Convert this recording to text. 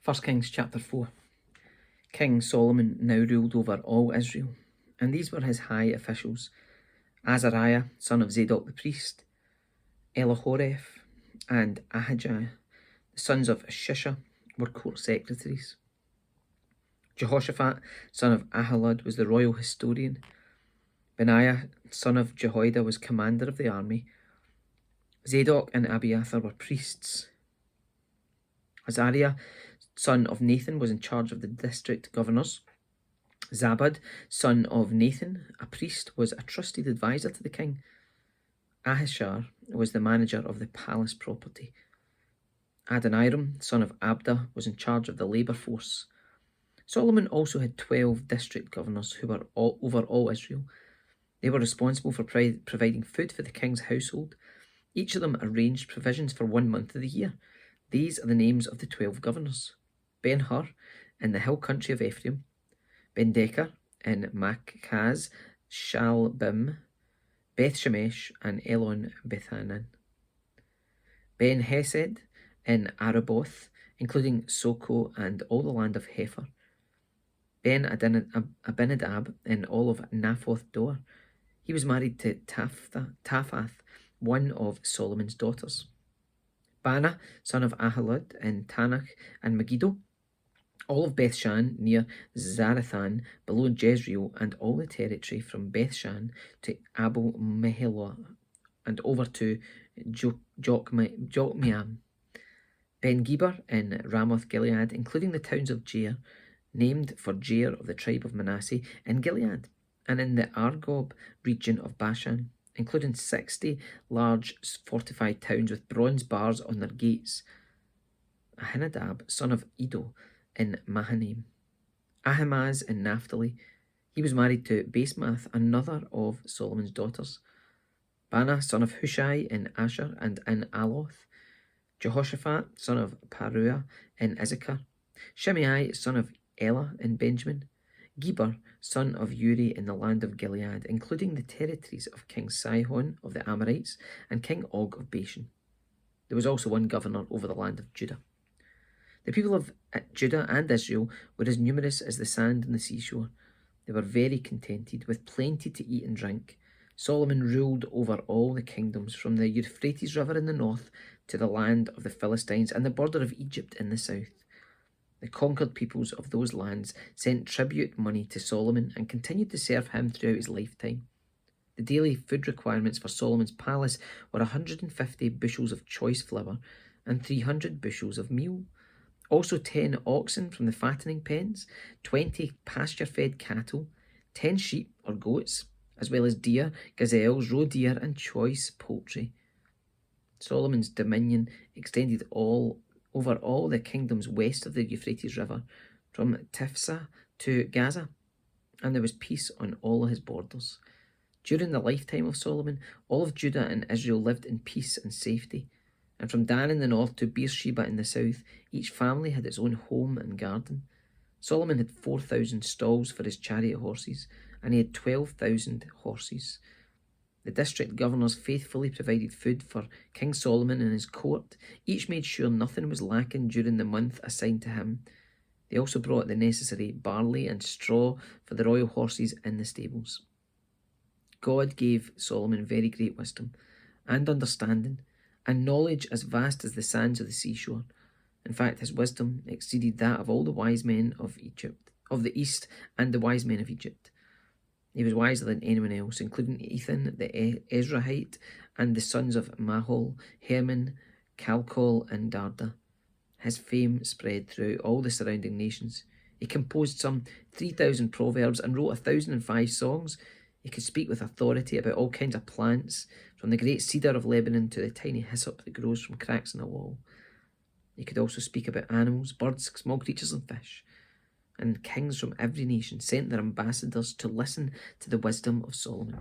1 Kings chapter 4. King Solomon now ruled over all Israel, and these were his high officials: Azariah, son of Zadok the priest, Elihoreph, and Ahijah, the sons of Shisha, were court secretaries. Jehoshaphat, son of Ahilud, was the royal historian. Benaiah, son of Jehoiada, was commander of the army. Zadok and Abiathar were priests. Azariah, son of Nathan, was in charge of the district governors. Zabad, son of Nathan, a priest, was a trusted advisor to the king. Ahishar was the manager of the palace property. Adoniram, son of Abda, was in charge of the labour force. Solomon also had 12 district governors who were over all Israel. They were responsible for providing food for the king's household. Each of them arranged provisions for 1 month of the year. These are the names of the 12 governors: Ben-Hur in the hill country of Ephraim, Ben-Decker in Makaz, Shalbim, Beth-Shemesh, and Elon Bethanan, Ben-Hesed in Araboth, including Soko and all the land of Hepher, Ben-Abinadab in all of Naphoth Dor. He was married to Taphath, one of Solomon's daughters. Bana, son of Ahilud, in Tanakh and Megiddo, all of Bethshan near Zarathan, below Jezreel, and all the territory from Bethshan to Abel Meholah, and over to Jokmeam. Ben-Geber in Ramoth Gilead, including the towns of Jair, named for Jair of the tribe of Manasseh, in Gilead, and in the Argob region of Bashan, including 60 large fortified towns with bronze bars on their gates. Ahinadab, son of Edo, in Mahanaim. Ahimaaz in Naphtali. He was married to Basemath, another of Solomon's daughters. Bana, son of Hushai, in Asher and in Aloth. Jehoshaphat, son of Paruah, in Issachar. Shimei, son of Elah, in Benjamin. Geber, son of Uri, in the land of Gilead, including the territories of King Sihon of the Amorites and King Og of Bashan. There was also one governor over the land of Judah. The people of Judah and Israel were as numerous as the sand on the seashore. They were very contented, with plenty to eat and drink. Solomon ruled over all the kingdoms, from the Euphrates River in the north to the land of the Philistines and the border of Egypt in the south. The conquered peoples of those lands sent tribute money to Solomon and continued to serve him throughout his lifetime. The daily food requirements for Solomon's palace were 150 bushels of choice flour and 300 bushels of meal. Also 10 oxen from the fattening pens, 20 pasture-fed cattle, 10 sheep or goats, as well as deer, gazelles, roe deer, and choice poultry. Solomon's dominion extended over all the kingdoms west of the Euphrates River, from Tifsa to Gaza, and there was peace on all his borders. During the lifetime of Solomon, all of Judah and Israel lived in peace and safety, and from Dan in the north to Beersheba in the south, each family had its own home and garden. Solomon had 4,000 stalls for his chariot horses, and he had 12,000 horses. The district governors faithfully provided food for King Solomon and his court. Each made sure nothing was lacking during the month assigned to him. They also brought the necessary barley and straw for the royal horses in the stables. God gave Solomon very great wisdom and understanding, and knowledge as vast as the sands of the seashore. In fact, his wisdom exceeded that of all the wise men of Egypt, of the east, and the wise men of Egypt. He was wiser than anyone else, including Ethan the Ezrahite and the sons of Mahol, Herman, Calcol, and Darda. His fame spread throughout all the surrounding nations. He composed some 3,000 proverbs and wrote 1,005 songs. He could speak with authority about all kinds of plants, from the great cedar of Lebanon to the tiny hyssop that grows from cracks in a wall. He could also speak about animals, birds, small creatures, and fish. And kings from every nation sent their ambassadors to listen to the wisdom of Solomon.